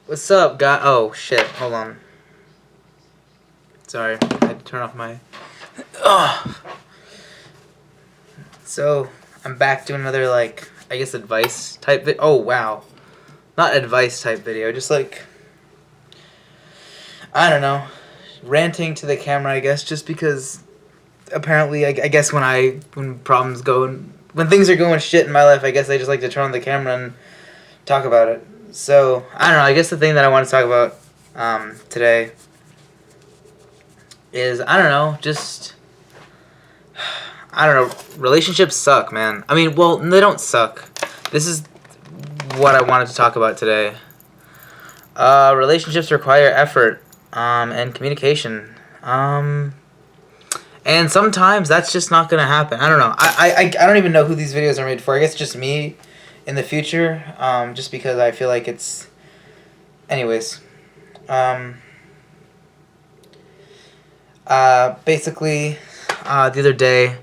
What's up, guy? Oh, shit. Hold on. Sorry. I had to turn off my... Ugh. So, I'm back doing another, like, I guess advice type video. Oh, wow. Not advice type video. Just, like... I don't know. Ranting to the camera, I guess, just because... Apparently, I guess when problems go... When things are going shit in my life, I guess I just like to turn on the camera and talk about it. So, I don't know. I guess the thing that I want to talk about today is, I don't know, just, I don't know, relationships suck, man. I mean, well, they don't suck. This is what I wanted to talk about today. Relationships require effort and communication. And sometimes that's just not going to happen. I don't know. I don't even know who these videos are made for. I guess just me in the future, just because I feel like it's... Anyways. Basically, the other day,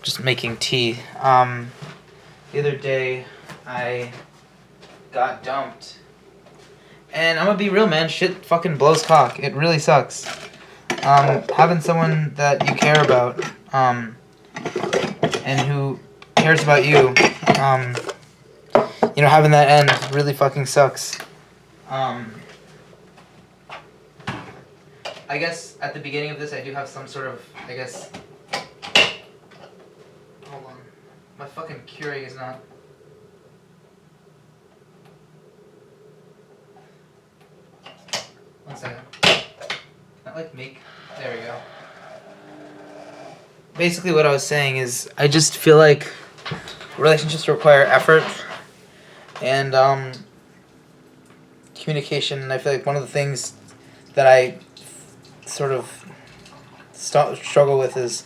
just making tea. The other day, I got dumped. And I'm gonna be real, man. Shit fucking blows cock. It really sucks. Having someone that you care about, and who cares about you, you know, having that end really fucking sucks. I guess at the beginning of this, I do have some sort of, I guess... Hold on. My fucking Keurig is not... One second. Not like make... There we go. Basically what I was saying is, I just feel like relationships require effort and communication, and I feel like one of the things that I sort of struggle with is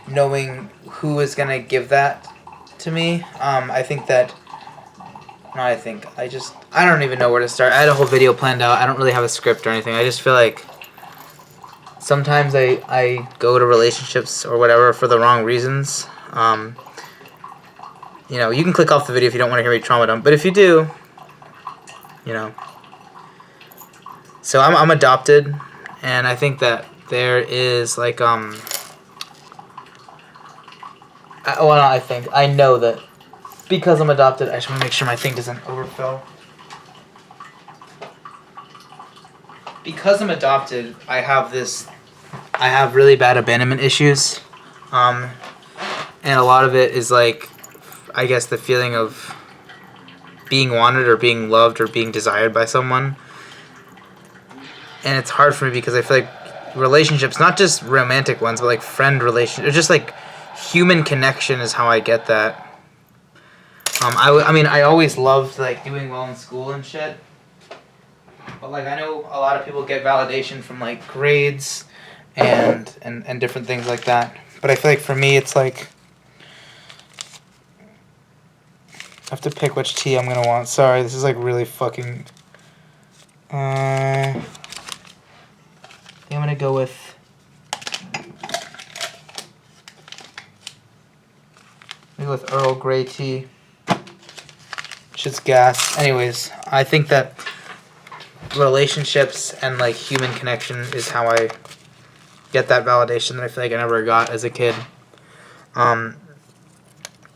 knowing who is gonna give that to me. I think that... No, I don't even know where to start. I had a whole video planned out. I don't really have a script or anything. I just feel like sometimes I go to relationships or whatever for the wrong reasons. You know, you can click off the video if you don't want to hear me trauma dump, but if you do, you know. So I'm adopted, and I think that there is like I know that because I'm adopted, I just want to make sure my thing doesn't overfill. Because I'm adopted, I have really bad abandonment issues, and a lot of it is like, I guess, the feeling of being wanted or being loved or being desired by someone. And it's hard for me because I feel like relationships, not just romantic ones, but like friend relationships, or just like human connection is how I get that. I mean, I always loved like doing well in school and shit. But like I know a lot of people get validation from like grades and different things like that. But I feel like for me it's like I have to pick which tea I'm gonna want. Sorry, this is like really fucking I think I'm gonna go with Earl Grey tea. Shit's gas. Anyways, I think that relationships and like human connection is how I get that validation that I feel like I never got as a kid. And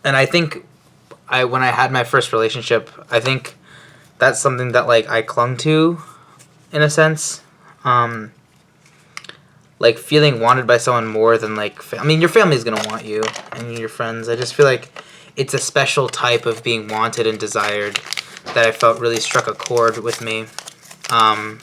I think when I had my first relationship, I think that's something that like I clung to in a sense. Like feeling wanted by someone more than like I mean your family's gonna want you and your friends. I just feel like it's a special type of being wanted and desired that I felt really struck a chord with me. And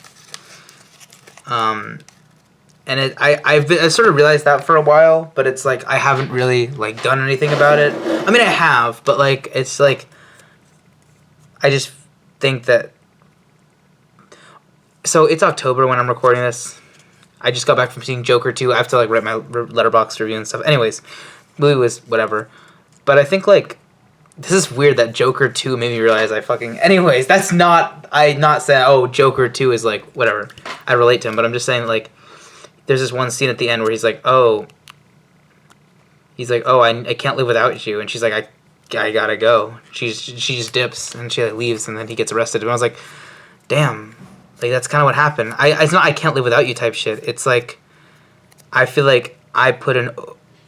I've sort of realized that for a while, but it's like I haven't really like done anything about it. I mean I have, but like it's like I just think that. So it's October when I'm recording this. I just got back from seeing Joker 2. I have to like write my Letterboxd review and stuff. Anyways, movie was whatever. But I think like this is weird that Joker 2 made me realize I fucking... Anyways, that's not... I'm not saying, oh, Joker 2 is like, whatever. I relate to him, but I'm just saying like there's this one scene at the end where he's like, oh, I can't live without you. And she's like, I gotta go. She just dips and she like leaves and then he gets arrested. And I was like, damn. Like, that's kind of what happened. It's not I can't live without you type shit. It's like, I feel like I put an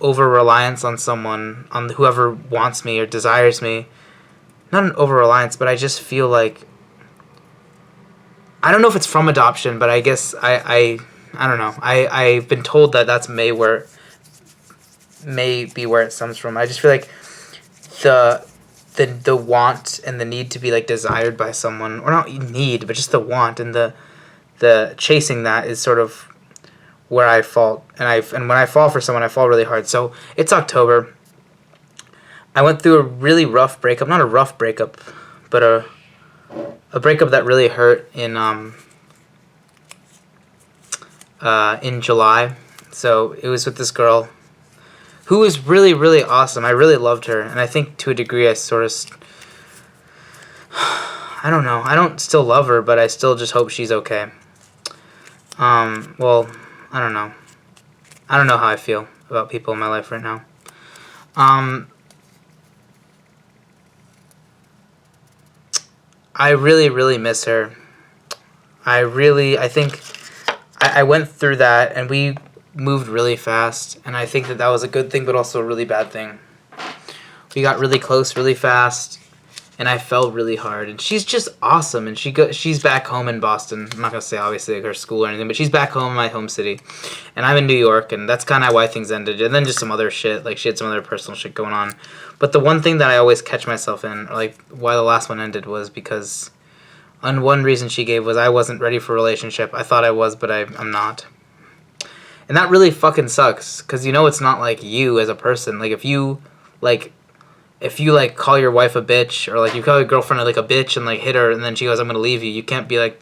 over reliance on someone, on whoever wants me or desires me. Not an over reliance, but I just feel like, I don't know if it's from adoption, but I guess I don't know. I've been told that that's may be where it stems from. I just feel like the want and the need to be like desired by someone, or not need, but just the want and the chasing that is sort of where I fall. And when I fall for someone, I fall really hard. So it's October. I went through a really rough breakup. Not a rough breakup, but a breakup that really hurt in July. So it was with this girl who was really, really awesome. I really loved her, and I think to a degree I sort of I don't know. I don't still love her, but I still just hope she's okay. Well, I don't know. I don't know how I feel about people in my life right now. I really, really miss her. I think I went through that, and we moved really fast, and I think that was a good thing, but also a really bad thing. We got really close really fast, and I fell really hard. And she's just awesome, and she's back home in Boston. I'm not gonna say obviously like her school or anything, but she's back home in my home city, and I'm in New York, and that's kind of why things ended. And then just some other shit, like she had some other personal shit going on. But the one thing that I always catch myself in, or like why the last one ended, was because, and one reason she gave was I wasn't ready for a relationship. I thought I was, but I'm not. And that really fucking sucks, because it's not like you as a person. Like if you call your wife a bitch, or like you call your girlfriend like a bitch and like hit her, and then she goes, I'm gonna leave you. You can't be like,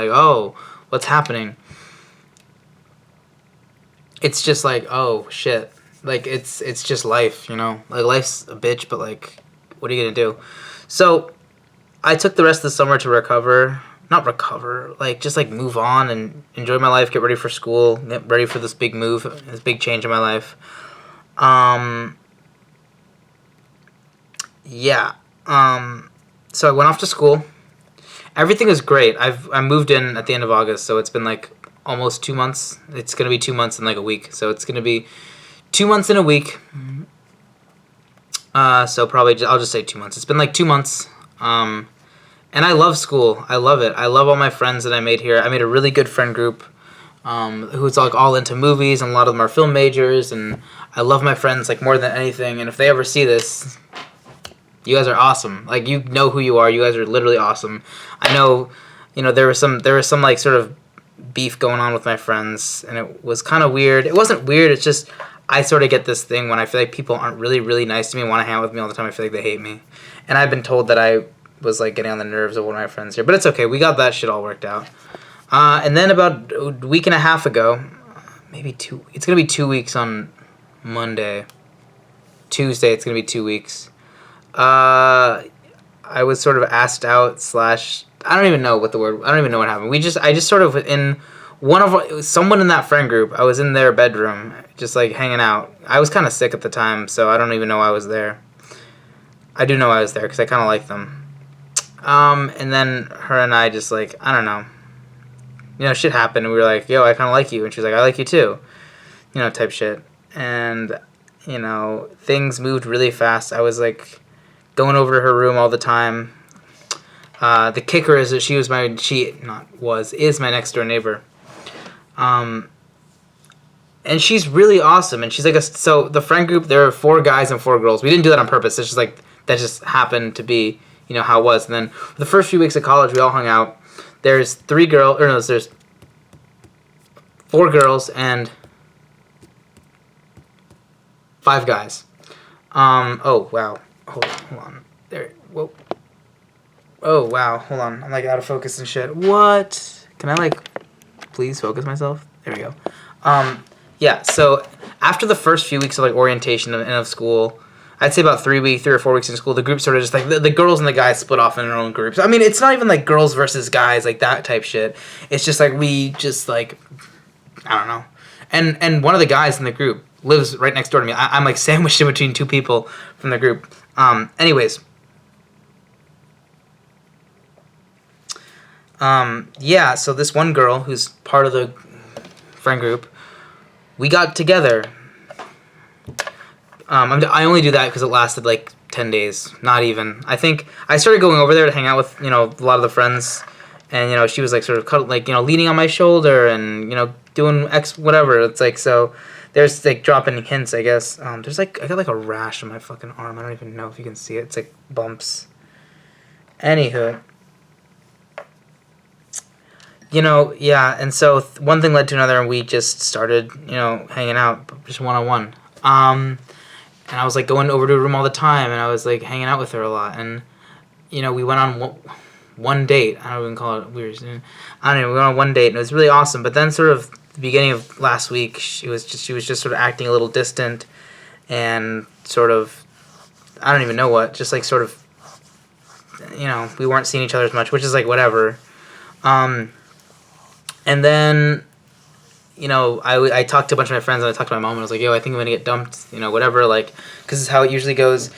oh, what's happening? It's just like, oh shit. Like it's just life, Like life's a bitch, but like, what are you gonna do? So I took the rest of the summer to not recover, like just like move on and enjoy my life, get ready for school, get ready for this big move, this big change in my life. Yeah. So I went off to school. Everything was great. I moved in at the end of August, so it's been like almost 2 months. It's gonna be 2 months in like a week, so it's gonna be 2 months in a week. So probably I'll just say 2 months. It's been like 2 months. And I love school. I love it. I love all my friends that I made here. I made a really good friend group who's like all into movies, and a lot of them are film majors, and I love my friends like more than anything. And if they ever see this, you guys are awesome. Like, you know who you are. You guys are literally awesome. I know, there was some like sort of beef going on with my friends, and it was kind of weird. It wasn't weird. It's just I sort of get this thing when I feel like people aren't really, really nice to me and want to hang out with me all the time. I feel like they hate me. And I've been told that I was like getting on the nerves of one of my friends here, but it's okay. We got that shit all worked out. And then about a week and a half ago, maybe it's gonna be 2 weeks on Monday. Tuesday, it's gonna be 2 weeks. I was sort of asked out / I don't even know what happened. I just sort of someone in that friend group, I was in their bedroom, just like hanging out. I was kind of sick at the time, so I don't even know I was there. I do know I was there because I kind of like them. And then her and I just like, I don't know. Shit happened, and we were like, yo, I kind of like you. And she's like, I like you too. Type shit. And, things moved really fast. I was like going over to her room all the time. The kicker is that is my next door neighbor. And she's really awesome. And she's like so the friend group, there are 4 guys and 4 girls. We didn't do that on purpose. It's just like, that just happened to be, how it was. And then the first few weeks of college, we all hung out. There's 4 girls and 5 guys. Oh, wow. Hold on. There. Whoa. Oh, wow. Hold on. I'm like out of focus and shit. What? Can I like please focus myself? There we go. Yeah, so after the first few weeks of like orientation and of school, I'd say about 3 or 4 weeks in school, the group sort of just like the girls and the guys split off in their own groups. I mean, it's not even like girls versus guys, like that type shit. It's just like we just like, I don't know. And one of the guys in the group lives right next door to me. I'm like sandwiched in between 2 people from the group. Anyways. Yeah, so this one girl who's part of the friend group, we got together. I only do that because it lasted like 10 days, not even. I think I started going over there to hang out with, a lot of the friends, and, she was like sort of like, leaning on my shoulder and, doing X whatever. It's like, so there's like dropping hints, I guess. There's like, I got like a rash on my fucking arm. I don't even know if you can see it. It's like bumps. Anywho. Yeah, and so one thing led to another, and we just started, hanging out, just one-on-one. And I was, like, going over to her room all the time, and I was, like, hanging out with her a lot, and, we went on one date. I don't even call it weird. I don't know, we went on one date, and it was really awesome, but then sort of the beginning of last week, she was just sort of acting a little distant, and sort of, I don't even know what, just, like, sort of, we weren't seeing each other as much, which is, like, whatever. And then, I talked to a bunch of my friends, and I talked to my mom, and I was like, yo, I think I'm going to get dumped, whatever, like, because this is how it usually goes.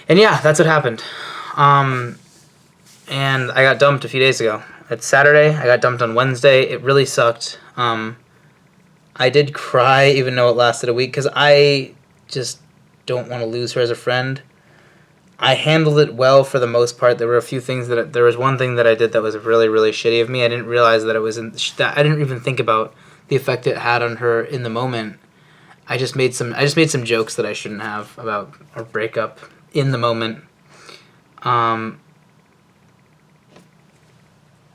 And yeah, that's what happened. And I got dumped a few days ago. It's Saturday. I got dumped on Wednesday. It really sucked. I did cry, even though it lasted a week, because I just don't want to lose her as a friend. I handled it well for the most part. There were a few things there was one thing that I did that was really, really shitty of me. I didn't realize that it was that I didn't even think about the effect it had on her in the moment. I just made some jokes that I shouldn't have about our breakup in the moment.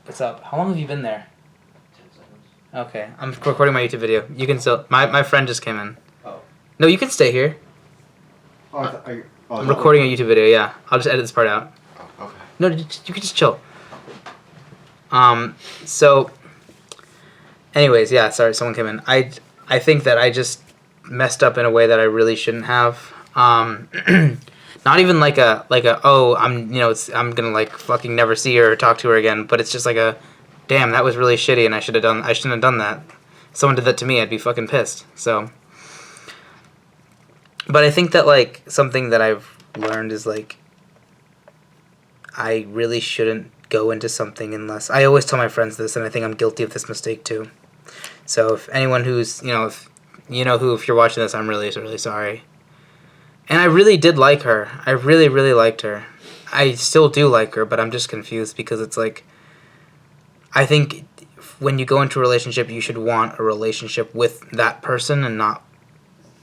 What's up? How long have you been there? 10 seconds. Okay, I'm recording my YouTube video. You can still. My friend just came in. Oh. No, you can stay here. I'm recording a YouTube video, yeah. I'll just edit this part out. Oh, okay. No, you can just chill. So, anyways, yeah, sorry, someone came in. I think that I just messed up in a way that I really shouldn't have. Not even like a oh, I'm gonna like fucking never see her or talk to her again, but it's just like a damn, that was really shitty and I shouldn't have done that. If someone did that to me, I'd be fucking pissed. So, but I think that, like, something that I've learned is, like, I really shouldn't go into something unless... I always tell my friends this, and I think I'm guilty of this mistake, too. So if anyone who's, if you're watching this, I'm really, really sorry. And I really did like her. I really, really liked her. I still do like her, but I'm just confused because it's, like... I think when you go into a relationship, you should want a relationship with that person and not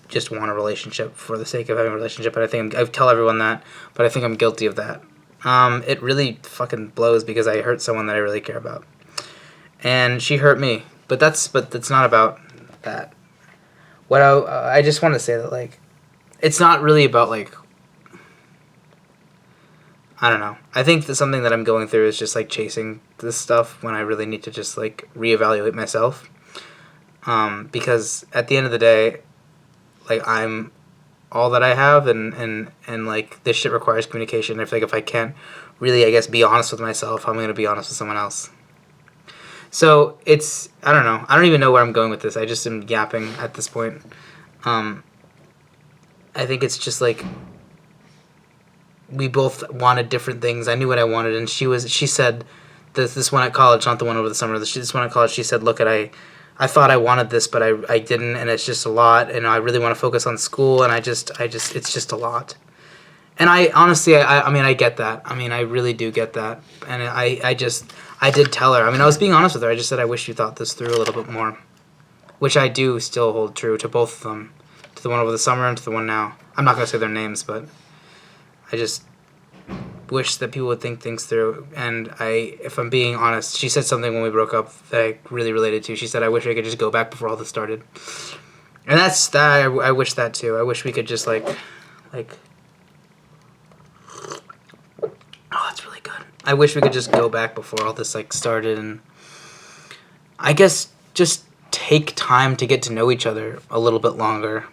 just want a relationship for the sake of having a relationship. And I think I tell everyone that, but I think I'm guilty of that. It really fucking blows because I hurt someone that I really care about, and she hurt me. But that's not about that. What I just want to say that, like, it's not really about, like, I don't know. I think that something that I'm going through is just, like, chasing this stuff when I really need to just, like, reevaluate myself. Because at the end of the day, like, I'm all that I have, and like, this shit requires communication. I feel like if I can't really, I guess, be honest with myself, how am I going to be honest with someone else? So, it's, I don't know. I don't even know where I'm going with this. I just am yapping at this point. I think it's just, like, we both wanted different things. I knew what I wanted, and she said, this one at college, not the one over the summer, this one at college, she said, look, I thought I wanted this, but I didn't, and it's just a lot, and I really want to focus on school, and I just, it's just a lot. And I, honestly, I mean, I get that. I mean, I really do get that. And I did tell her. I mean, I was being honest with her. I just said, I wish you thought this through a little bit more. Which I do still hold true to both of them. To the one over the summer and to the one now. I'm not going to say their names, but I just wish that people would think things through. And if I'm being honest, she said something when we broke up that I really related to. She said, I wish I could just go back before all this started. And that's that. I wish that too. I wish we could just like, oh, that's really good. I wish we could just go back before all this like started, and I guess just take time to get to know each other a little bit longer.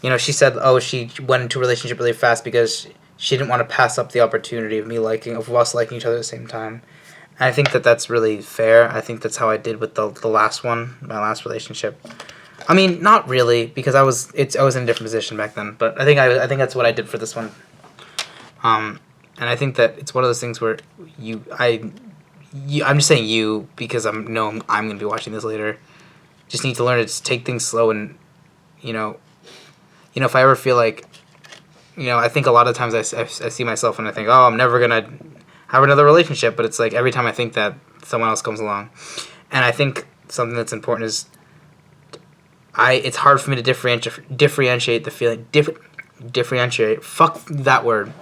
You know, she said, oh, she went into a relationship really fast because she didn't want to pass up the opportunity of us liking each other at the same time. And I think that that's really fair. I think that's how I did with the last one, my last relationship. I mean, not really, because I was in a different position back then. But I think that's what I did for this one. And I think that it's one of those things where you I'm just saying you because I'm gonna be watching this later. Just need to learn to just take things slow and you know if I ever feel like I think a lot of times I see myself and I think, oh, I'm never gonna have another relationship, but it's like every time I think that, someone else comes along, and I think something that's important is it's hard for me to differentiate the feeling differentiate fuck that word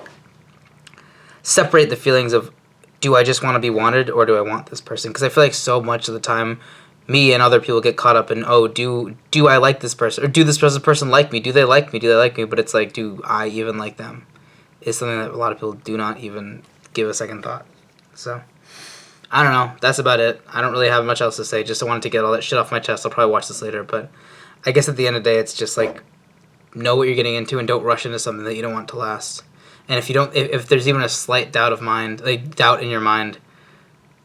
separate the feelings of, do I just want to be wanted or do I want this person? Because I feel like so much of the time, me and other people get caught up in, oh, do I like this person, or do this person like me? Do they like me? Do they like me? But it's like, do I even like them? Is something that a lot of people do not even give a second thought. So I don't know. That's about it. I don't really have much else to say. Just I wanted to get all that shit off my chest. I'll probably watch this later, but I guess at the end of the day, it's just like, know what you're getting into and don't rush into something that you don't want to last. And if there's even a slight doubt in your mind,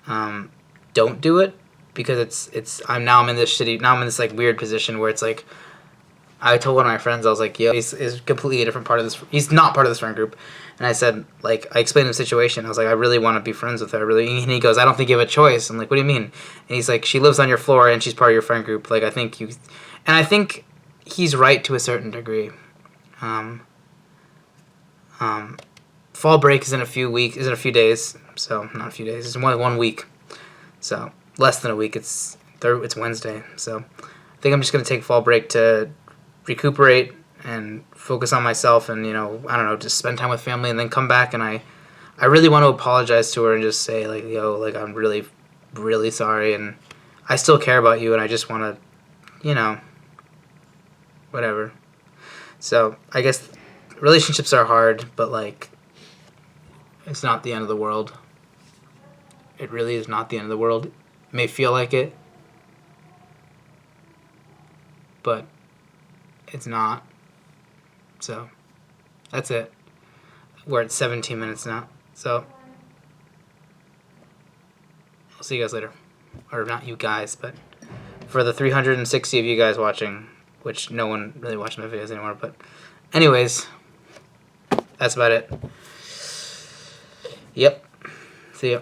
don't do it, because I'm in this like weird position where it's like, I told one of my friends, I was like, yo, he's completely a different part of this. He's not part of this friend group. And I said, like, I explained the situation. I was like, I really want to be friends with her. Really. And he goes, I don't think you have a choice. I'm like, what do you mean? And he's like, she lives on your floor and she's part of your friend group. Like, I think he's right to a certain degree. Fall break is in a few days. So not a few days. It's one week. So less than a week. It's Wednesday. So I think I'm just gonna take fall break to recuperate and focus on myself, and I don't know, just spend time with family, and then come back. And I really want to apologize to her and just say, like, yo, like, I'm really, really sorry, and I still care about you, and I just want to, whatever. So I guess relationships are hard, but like, it's not the end of the world. It really is not the end of the world. It may feel like it, but it's not. So that's it. We're at 17 minutes now. So I'll see you guys later. Or not you guys, but for the 360 of you guys watching, which no one really watches my videos anymore, but anyways, that's about it. Yep. See ya.